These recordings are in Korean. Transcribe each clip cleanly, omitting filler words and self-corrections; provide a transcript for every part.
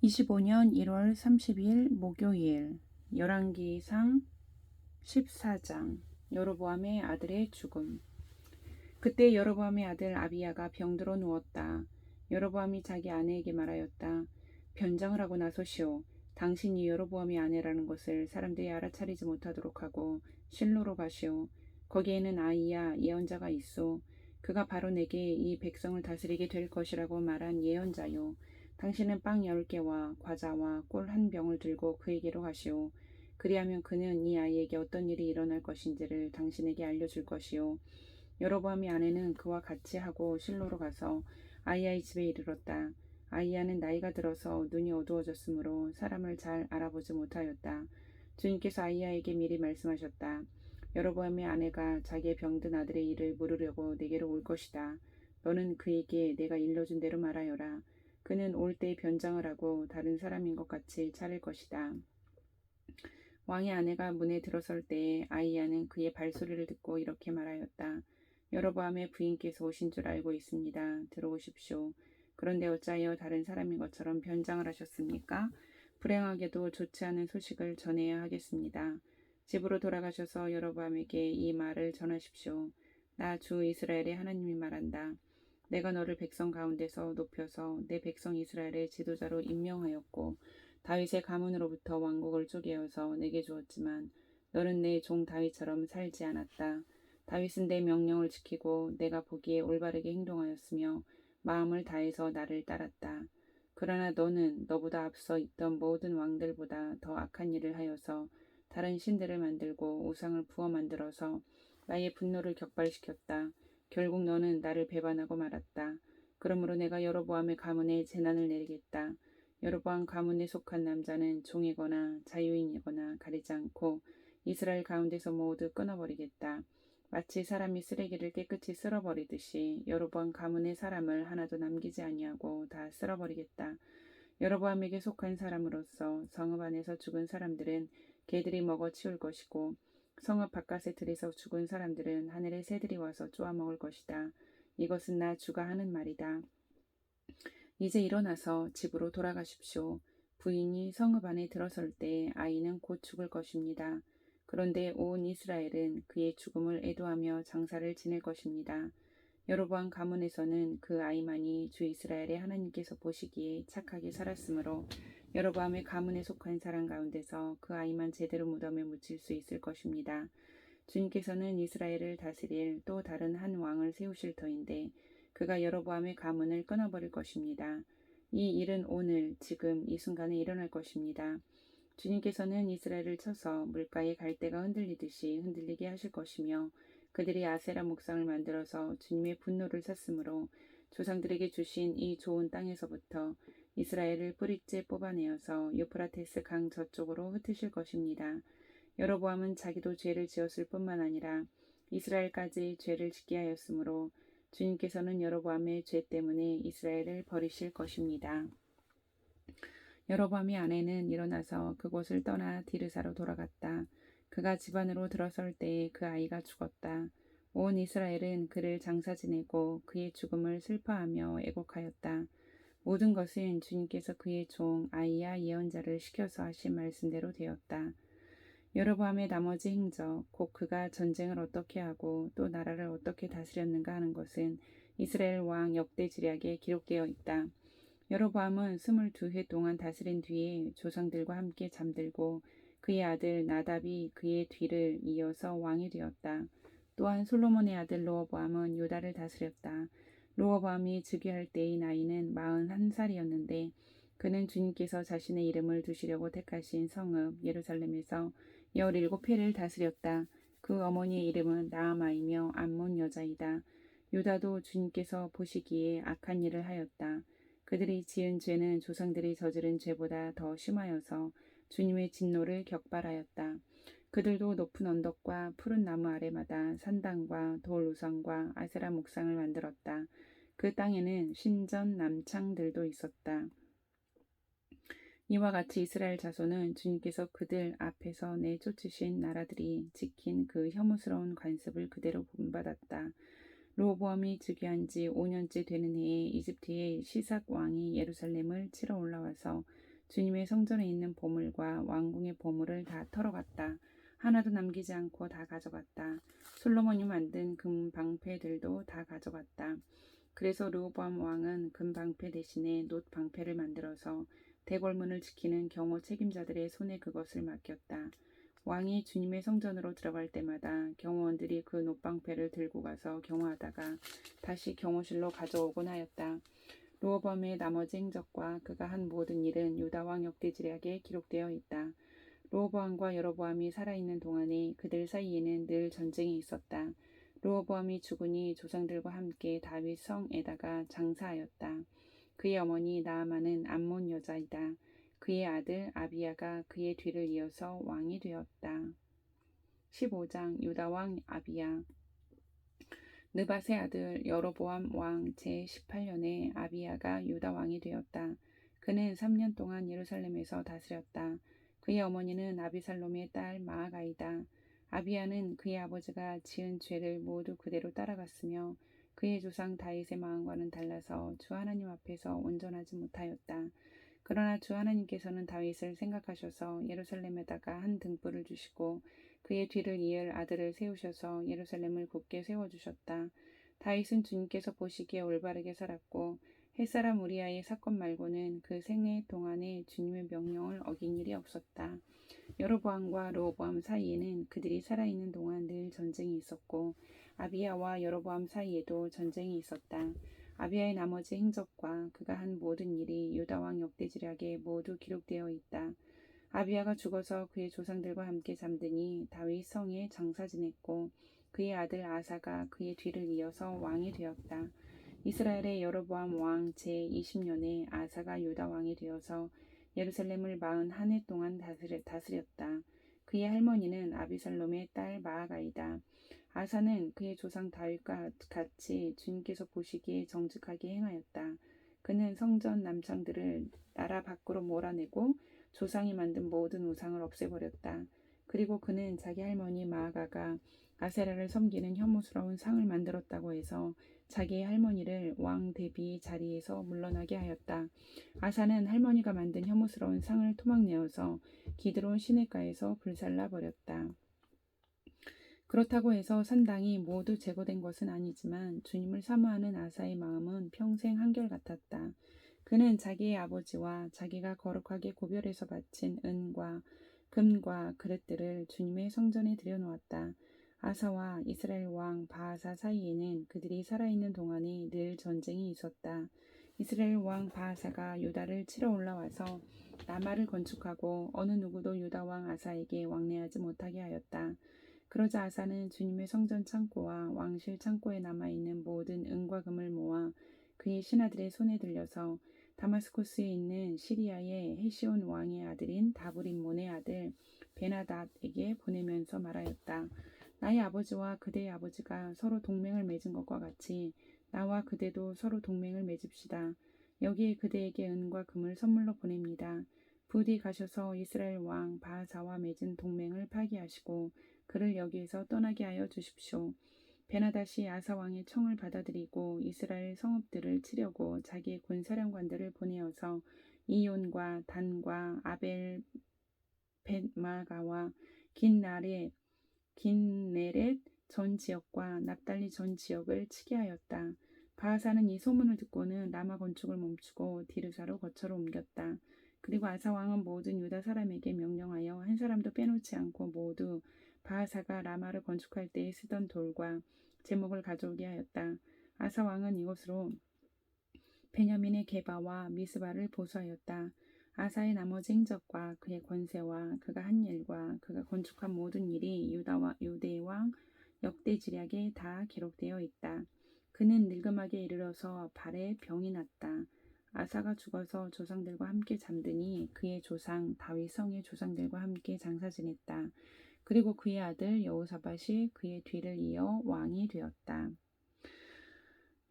25년 1월 30일 목요일 열왕기상 14장 여로보암의 아들의 죽음. 그때 여로보암의 아들 아비야가 병들어 누웠다. 여로보암이 자기 아내에게 말하였다. 변장을 하고 나서시오. 당신이 여로보암의 아내라는 것을 사람들이 알아차리지 못하도록 하고 실로로 가시오. 거기에는 아이야 예언자가 있소. 그가 바로 내게 이 백성을 다스리게 될 것이라고 말한 예언자요. 당신은 빵 10개와 과자와 꿀 1병을 들고 그에게로 가시오. 그리하면 그는 이 아이에게 어떤 일이 일어날 것인지를 당신에게 알려줄 것이요. 여로보암의 아내는 그와 같이 하고 실로로 가서 아이야의 집에 이르렀다. 아이야는 나이가 들어서 눈이 어두워졌으므로 사람을 잘 알아보지 못하였다. 주님께서 아이야에게 미리 말씀하셨다. 여로보암의 아내가 자기의 병든 아들의 일을 물으려고 내게로 올 것이다. 너는 그에게 내가 일러준 대로 말하여라. 그는 올 때 변장을 하고 다른 사람인 것 같이 차릴 것이다. 왕의 아내가 문에 들어설 때에 아이야는 그의 발소리를 듣고 이렇게 말하였다. 여로보암의 부인께서 오신 줄 알고 있습니다. 들어오십시오. 그런데 어찌하여 다른 사람인 것처럼 변장을 하셨습니까? 불행하게도 좋지 않은 소식을 전해야 하겠습니다. 집으로 돌아가셔서 여로보암에게 이 말을 전하십시오. 나 주 이스라엘의 하나님이 말한다. 내가 너를 백성 가운데서 높여서 내 백성 이스라엘의 지도자로 임명하였고 다윗의 가문으로부터 왕국을 쪼개어서 내게 주었지만 너는 내 종 다윗처럼 살지 않았다. 다윗은 내 명령을 지키고 내가 보기에 올바르게 행동하였으며 마음을 다해서 나를 따랐다. 그러나 너는 너보다 앞서 있던 모든 왕들보다 더 악한 일을 하여서 다른 신들을 만들고 우상을 부어 만들어서 나의 분노를 격발시켰다. 결국 너는 나를 배반하고 말았다. 그러므로 내가 여로보암의 가문에 재난을 내리겠다. 여로보암 가문에 속한 남자는 종이거나 자유인이거나 가리지 않고 이스라엘 가운데서 모두 끊어버리겠다. 마치 사람이 쓰레기를 깨끗이 쓸어버리듯이 여로보암 가문의 사람을 하나도 남기지 아니하고 다 쓸어버리겠다. 여로보암에게 속한 사람으로서 성읍 안에서 죽은 사람들은 개들이 먹어 치울 것이고 성읍 바깥의 들에서 죽은 사람들은 하늘의 새들이 와서 쪼아먹을 것이다. 이것은 나 주가 하는 말이다. 이제 일어나서 집으로 돌아가십시오. 부인이 성읍 안에 들어설 때 아이는 곧 죽을 것입니다. 그런데 온 이스라엘은 그의 죽음을 애도하며 장사를 지낼 것입니다. 여로보암 가문에서는 그 아이만이 주 이스라엘의 하나님께서 보시기에 착하게 살았으므로 여로보암의 가문에 속한 사람 가운데서 그 아이만 제대로 무덤에 묻힐 수 있을 것입니다. 주님께서는 이스라엘을 다스릴 또 다른 한 왕을 세우실 터인데 그가 여로보암의 가문을 끊어버릴 것입니다. 이 일은 오늘 지금 이 순간에 일어날 것입니다. 주님께서는 이스라엘을 쳐서 물가에 갈대가 흔들리듯이 흔들리게 하실 것이며 그들이 아세라 목상을 만들어서 주님의 분노를 샀으므로 조상들에게 주신 이 좋은 땅에서부터 이스라엘을 뿌리째 뽑아내어서 유프라테스 강 저쪽으로 흩으실 것입니다. 여로보암은 자기도 죄를 지었을 뿐만 아니라 이스라엘까지 죄를 짓게 하였으므로 주님께서는 여로보암의 죄 때문에 이스라엘을 버리실 것입니다. 여로보암의 아내는 일어나서 그곳을 떠나 디르사로 돌아갔다. 그가 집 안으로 들어설 때에 그 아이가 죽었다. 온 이스라엘은 그를 장사 지내고 그의 죽음을 슬퍼하며 애곡하였다. 모든 것은 주님께서 그의 종 아이야 예언자를 시켜서 하신 말씀대로 되었다. 여로보암의 나머지 행적, 곧 그가 전쟁을 어떻게 하고 또 나라를 어떻게 다스렸는가 하는 것은 이스라엘 왕 역대지략에 기록되어 있다. 여로보암은 22해 동안 다스린 뒤에 조상들과 함께 잠들고 그의 아들 나답이 그의 뒤를 이어서 왕이 되었다. 또한 솔로몬의 아들 르호보암은 유다를 다스렸다. 르호보암이 즉위할 때의 나이는 41살이었는데 그는 주님께서 자신의 이름을 두시려고 택하신 성읍 예루살렘에서 17회를 다스렸다. 그 어머니의 이름은 나아마이며 암몬 여자이다. 유다도 주님께서 보시기에 악한 일을 하였다. 그들이 지은 죄는 조상들이 저지른 죄보다 더 심하여서 주님의 진노를 격발하였다. 그들도 높은 언덕과 푸른 나무 아래마다 산당과 돌 우상과 아세라 목상을 만들었다. 그 땅에는 신전 남창들도 있었다. 이와 같이 이스라엘 자손은 주님께서 그들 앞에서 내쫓으신 나라들이 지킨 그 혐오스러운 관습을 그대로 본받았다. 르호보암이 즉위한 지 5년째 되는 해에 이집트의 시삭 왕이 예루살렘을 치러 올라와서 주님의 성전에 있는 보물과 왕궁의 보물을 다 털어갔다. 하나도 남기지 않고 다 가져갔다. 솔로몬이 만든 금 방패들도 다 가져갔다. 그래서 르호보암 왕은 금 방패 대신에 놋 방패를 만들어서 대궐문을 지키는 경호 책임자들의 손에 그것을 맡겼다. 왕이 주님의 성전으로 들어갈 때마다 경호원들이 그 놋 방패를 들고 가서 경호하다가 다시 경호실로 가져오곤 하였다. 르호보암의 나머지 행적과 그가 한 모든 일은 유다 왕 역대지략에 기록되어 있다. 르호보암과 여로보암이 살아있는 동안에 그들 사이에는 늘 전쟁이 있었다. 르호보암이 죽으니 조상들과 함께 다윗 성에다가 장사하였다. 그의 어머니 나아만은 암몬 여자이다. 그의 아들 아비야가 그의 뒤를 이어서 왕이 되었다. 15장 유다 왕 아비야. 느밧의 아들 여로보암 왕 제18년에 아비야가 유다 왕이 되었다. 그는 3년 동안 예루살렘에서 다스렸다. 그의 어머니는 아비살롬의 딸 마아가이다. 아비야는 그의 아버지가 지은 죄를 모두 그대로 따라갔으며 그의 조상 다윗의 마음과는 달라서 주 하나님 앞에서 온전하지 못하였다. 그러나 주 하나님께서는 다윗을 생각하셔서 예루살렘에다가 한 등불을 주시고 그의 뒤를 이을 아들을 세우셔서 예루살렘을 굳게 세워주셨다. 다윗은 주님께서 보시기에 올바르게 살았고 햇사람 우리아의 사건 말고는 그 생애 동안에 주님의 명령을 어긴 일이 없었다. 여로보암과 르호보암 사이에는 그들이 살아있는 동안 늘 전쟁이 있었고 아비야와 여로보암 사이에도 전쟁이 있었다. 아비야의 나머지 행적과 그가 한 모든 일이 유다 왕 역대지략에 모두 기록되어 있다. 아비야가 죽어서 그의 조상들과 함께 잠드니 다윗 성에 장사 지냈고 그의 아들 아사가 그의 뒤를 이어서 왕이 되었다. 이스라엘의 여로보암 왕 제20년에 아사가 유다 왕이 되어서 예루살렘을 41해 동안 다스렸다. 그의 할머니는 아비살롬의 딸 마아가이다. 아사는 그의 조상 다윗과 같이 주님께서 보시기에 정직하게 행하였다. 그는 성전 남창들을 나라 밖으로 몰아내고 조상이 만든 모든 우상을 없애버렸다. 그리고 그는 자기 할머니 마아가가 아세라를 섬기는 혐오스러운 상을 만들었다고 해서 자기의 할머니를 왕 대비 자리에서 물러나게 하였다. 아사는 할머니가 만든 혐오스러운 상을 토막내어서 기드론 시냇가에서 불살라 버렸다. 그렇다고 해서 산당이 모두 제거된 것은 아니지만 주님을 사모하는 아사의 마음은 평생 한결같았다. 그는 자기의 아버지와 자기가 거룩하게 구별해서 바친 은과 금과 그릇들을 주님의 성전에 들여놓았다. 아사와 이스라엘 왕 바하사 사이에는 그들이 살아있는 동안에 늘 전쟁이 있었다. 이스라엘 왕 바하사가 유다를 치러 올라와서 라마를 건축하고 어느 누구도 유다 왕 아사에게 왕래하지 못하게 하였다. 그러자 아사는 주님의 성전 창고와 왕실 창고에 남아있는 모든 은과 금을 모아 그의 신하들의 손에 들려서 다마스코스에 있는 시리아의 헤시온 왕의 아들인 다브림몬의 아들 베나닷에게 보내면서 말하였다. 나의 아버지와 그대의 아버지가 서로 동맹을 맺은 것과 같이 나와 그대도 서로 동맹을 맺읍시다. 여기에 그대에게 은과 금을 선물로 보냅니다. 부디 가셔서 이스라엘 왕 바하사와 맺은 동맹을 파기하시고 그를 여기에서 떠나게 하여 주십시오. 베나닷이 아사 왕의 청을 받아들이고 이스라엘 성읍들을 치려고 자기의 군사령관들을 보내어서 이온과 단과 아벨 벳마가와 긴네렛 전 지역과 납달리 전 지역을 치게 하였다. 바하사는 이 소문을 듣고는 라마 건축을 멈추고 디르사로 거처로 옮겼다. 그리고 아사 왕은 모든 유다 사람에게 명령하여 한 사람도 빼놓지 않고 모두 바하사가 라마를 건축할 때에 쓰던 돌과 제목을 가져오게 하였다. 아사 왕은 이것으로 베냐민의 게바와 미스바를 보수하였다. 아사의 나머지 행적과 그의 권세와 그가 한 일과 그가 건축한 모든 일이 유대 왕 역대지략에 다 기록되어 있다. 그는 늙음하게 이르러서 발에 병이 났다. 아사가 죽어서 조상들과 함께 잠드니 그의 조상 다윗 성의 조상들과 함께 장사 지냈다. 그리고 그의 아들 여호사밧이 그의 뒤를 이어 왕이 되었다.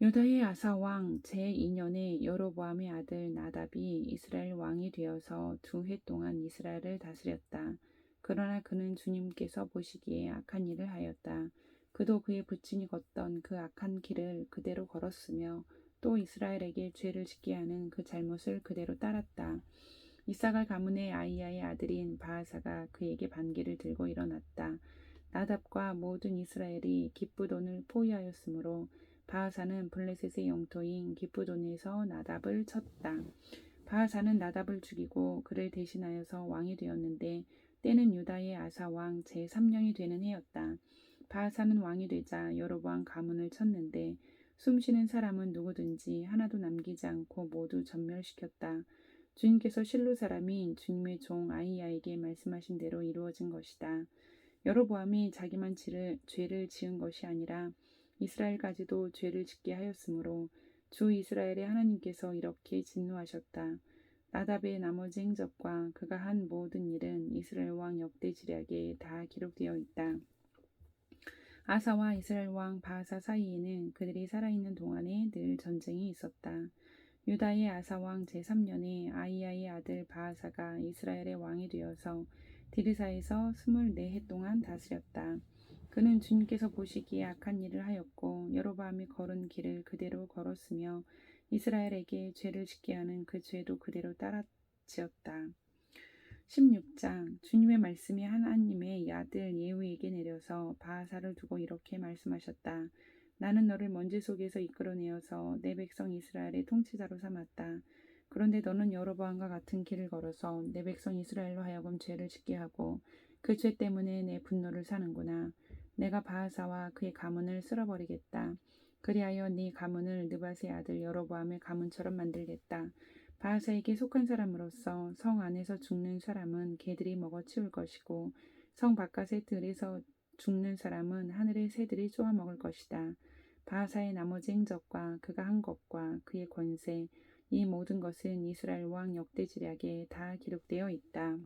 유다의 아사 왕 제2년에 여로보암의 아들 나답이 이스라엘 왕이 되어서 2해 동안 이스라엘을 다스렸다. 그러나 그는 주님께서 보시기에 악한 일을 하였다. 그도 그의 부친이 걷던 그 악한 길을 그대로 걸었으며 또 이스라엘에게 죄를 짓게 하는 그 잘못을 그대로 따랐다. 이사갈 가문의 아이야의 아들인 바하사가 그에게 반기를 들고 일어났다. 나답과 모든 이스라엘이 기브돈을 포위하였으므로 바하사는 블레셋의 영토인 기브돈에서 나답을 쳤다. 바하사는 나답을 죽이고 그를 대신하여서 왕이 되었는데 때는 유다의 아사 왕 제3년이 되는 해였다. 바하사는 왕이 되자 여로보암 가문을 쳤는데 숨쉬는 사람은 누구든지 하나도 남기지 않고 모두 전멸시켰다. 주님께서 실로 사람인 주님의 종 아히야에게 말씀하신 대로 이루어진 것이다. 여로보암이 자기만 죄를 지은 것이 아니라 이스라엘까지도 죄를 짓게 하였으므로 주 이스라엘의 하나님께서 이렇게 진노하셨다. 나답의 나머지 행적과 그가 한 모든 일은 이스라엘 왕 역대지략에 다 기록되어 있다. 아사와 이스라엘 왕 바하사 사이에는 그들이 살아있는 동안에 늘 전쟁이 있었다. 유다의 아사 왕 제3년에 아히야의 아들 바하사가 이스라엘의 왕이 되어서 디르사에서 24해 동안 다스렸다. 그는 주님께서 보시기에 악한 일을 하였고 여로보암이 걸은 길을 그대로 걸었으며 이스라엘에게 죄를 짓게 하는 그 죄도 그대로 따라지었다. 16장 주님의 말씀이 하나님의 아들 예후에게 내려서 바하사를 두고 이렇게 말씀하셨다. 나는 너를 먼지 속에서 이끌어내어서 내 백성 이스라엘의 통치자로 삼았다. 그런데 너는 여로보암과 같은 길을 걸어서 내 백성 이스라엘로 하여금 죄를 짓게 하고 그 죄 때문에 내 분노를 사는구나. 내가 바하사와 그의 가문을 쓸어버리겠다. 그리하여 네 가문을 느밧의 아들 여로보암의 가문처럼 만들겠다. 바하사에게 속한 사람으로서 성 안에서 죽는 사람은 개들이 먹어치울 것이고 성 바깥의 들에서 죽는 사람은 하늘의 새들이 쪼아 먹을 것이다. 바하사의 나머지 행적과 그가 한 것과 그의 권세 이 모든 것은 이스라엘 왕 역대지략에 다 기록되어 있다.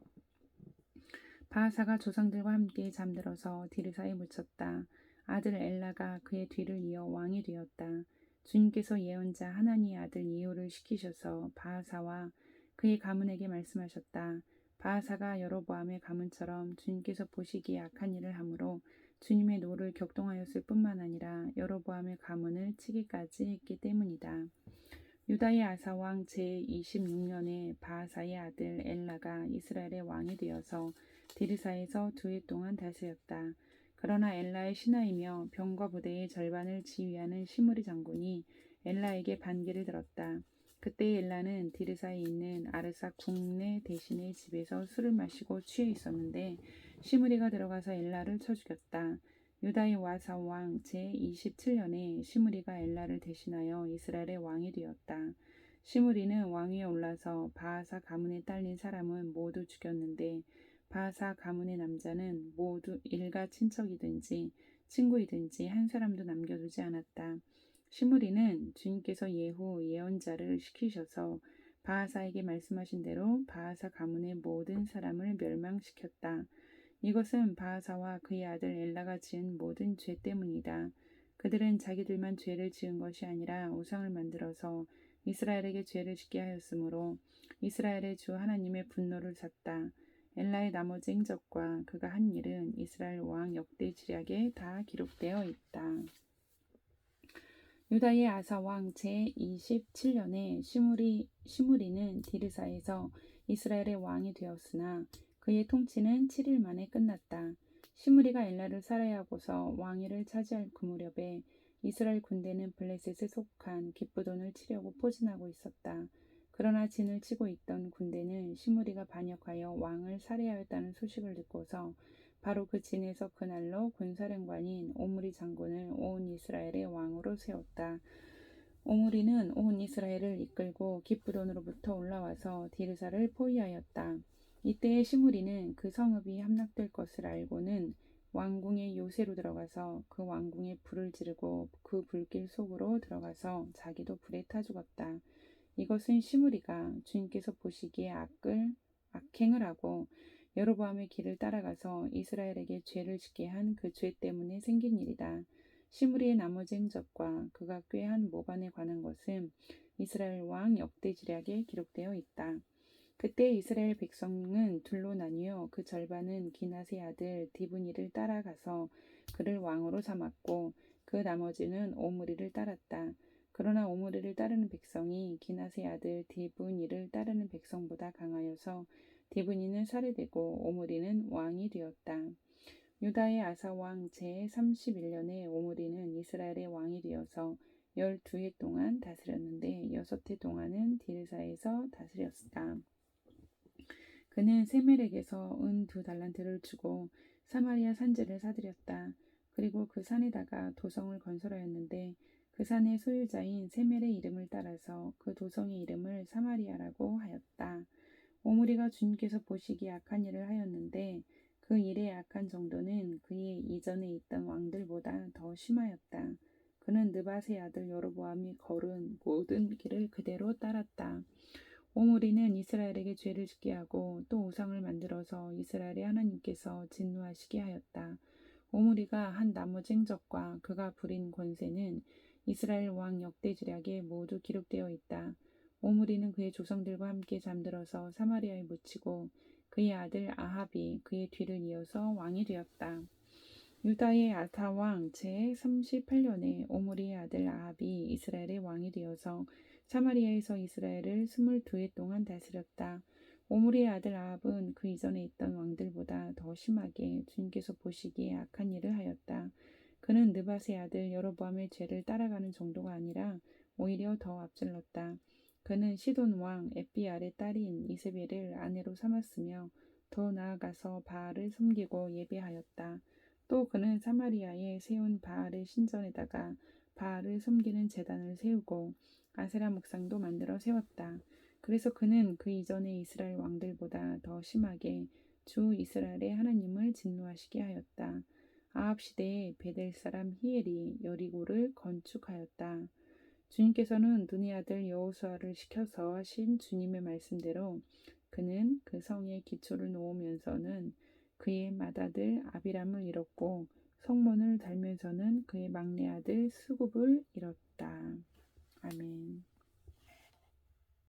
바하사가 조상들과 함께 잠들어서 디르사에 묻혔다. 아들 엘라가 그의 뒤를 이어 왕이 되었다. 주님께서 예언자 하나니의 아들 예후를 시키셔서 바하사와 그의 가문에게 말씀하셨다. 바하사가 여로보암의 가문처럼 주님께서 보시기에 악한 일을 하므로 주님의 노를 격동하였을 뿐만 아니라 여로보암의 가문을 치기까지 했기 때문이다. 유다의 아사 왕 제26년에 바하사의 아들 엘라가 이스라엘의 왕이 되어서 디르사에서 2해 동안 다스렸다. 그러나 엘라의 신하이며 병거 부대의 절반을 지휘하는 시므리 장군이 엘라에게 반기를 들었다. 그때 엘라는 디르사에 있는 아르사 국내 대신의 집에서 술을 마시고 취해 있었는데 시므리가 들어가서 엘라를 쳐 죽였다. 유다의 와사 왕 제27년에 시므리가 엘라를 대신하여 이스라엘의 왕이 되었다. 시므리는 왕위에 올라서 바하사 가문에 딸린 사람은 모두 죽였는데 바하사 가문의 남자는 모두 일가 친척이든지 친구이든지 한 사람도 남겨두지 않았다. 시므리는 주님께서 예후 예언자를 시키셔서 바하사에게 말씀하신 대로 바하사 가문의 모든 사람을 멸망시켰다. 이것은 바하사와 그의 아들 엘라가 지은 모든 죄 때문이다. 그들은 자기들만 죄를 지은 것이 아니라 우상을 만들어서 이스라엘에게 죄를 짓게 하였으므로 이스라엘의 주 하나님의 분노를 샀다. 엘라의 나머지 행적과 그가 한 일은 이스라엘 왕 역대지략에 다 기록되어 있다. 유다의 아사 왕 제27년에 시므리는 디르사에서 이스라엘의 왕이 되었으나 그의 통치는 7일 만에 끝났다. 시므리가 엘라를 살해하고서 왕위를 차지할 그 무렵에 이스라엘 군대는 블레셋에 속한 기브돈을 치려고 포진하고 있었다. 그러나 진을 치고 있던 군대는 시므리가 반역하여 왕을 살해하였다는 소식을 듣고서 바로 그 진에서 그날로 군사령관인 오므리 장군을 온 이스라엘의 왕으로 세웠다. 오므리는 온 이스라엘을 이끌고 기브돈으로부터 올라와서 디르사를 포위하였다. 이때에 시므리는 그 성읍이 함락될 것을 알고는 왕궁의 요새로 들어가서 그 왕궁에 불을 지르고 그 불길 속으로 들어가서 자기도 불에 타 죽었다. 이것은 시므리가 주님께서 보시기에 악행을 하고 여로보암의 길을 따라가서 이스라엘에게 죄를 짓게 한 그 죄 때문에 생긴 일이다. 시므리의 나머지 행적과 그가 꾀한 모반에 관한 것은 이스라엘 왕 역대지략에 기록되어 있다. 그때 이스라엘 백성은 둘로 나뉘어 그 절반은 기낫의 아들 디브니를 따라가서 그를 왕으로 삼았고 그 나머지는 오므리를 따랐다. 그러나 오므리를 따르는 백성이 기낫의 아들 디브니를 따르는 백성보다 강하여서 디브니는 살해되고 오므리는 왕이 되었다. 유다의 아사 왕 제31년에 오므리는 이스라엘의 왕이 되어서 12해 동안 다스렸는데 6해 동안은 디르사에서 다스렸다. 그는 세멜에게서 은 2달란트를 주고 사마리아 산지를 사들였다. 그리고 그 산에다가 도성을 건설하였는데 그 산의 소유자인 세멜의 이름을 따라서 그 도성의 이름을 사마리아라고 하였다. 오므리가 주님께서 보시기에 악한 일을 하였는데 그 일의 악한 정도는 그의 이전에 있던 왕들보다 더 심하였다. 그는 느밧의 아들 여로보암이 걸은 모든 길을 그대로 따랐다. 오므리는 이스라엘에게 죄를 짓게 하고 또 우상을 만들어서 이스라엘의 하나님께서 진노하시게 하였다. 오므리가 한 나머지 행적과 그가 부린 권세는 이스라엘 왕 역대지략에 모두 기록되어 있다. 오므리는 그의 조상들과 함께 잠들어서 사마리아에 묻히고 그의 아들 아합이 그의 뒤를 이어서 왕이 되었다. 유다의 아사 왕 제38년에 오므리의 아들 아합이 이스라엘의 왕이 되어서 사마리아에서 이스라엘을 22해 동안 다스렸다. 오므리의 아들 아합은 그 이전에 있던 왕들보다 더 심하게 주님께서 보시기에 악한 일을 하였다. 그는 느밧의 아들 여로보암의 죄를 따라가는 정도가 아니라 오히려 더 앞질렀다. 그는 시돈 왕 에비알의 딸인 이세벨을 아내로 삼았으며 더 나아가서 바알을 섬기고 예배하였다. 또 그는 사마리아에 세운 바알의 신전에다가 바알을 섬기는 제단을 세우고 아세라 목상도 만들어 세웠다. 그래서 그는 그 이전의 이스라엘 왕들보다 더 심하게 주 이스라엘의 하나님을 진노하시게 하였다. 아합 시대에 베델 사람 히엘이 여리고를 건축하였다. 주님께서는 눈의 아들 여호수아를 시켜서 하신 주님의 말씀대로 그는 그 성의 기초를 놓으면서는 그의 맏아들 아비람을 잃었고 성문을 달면서는 그의 막내 아들 수굽을 잃었다. 아멘.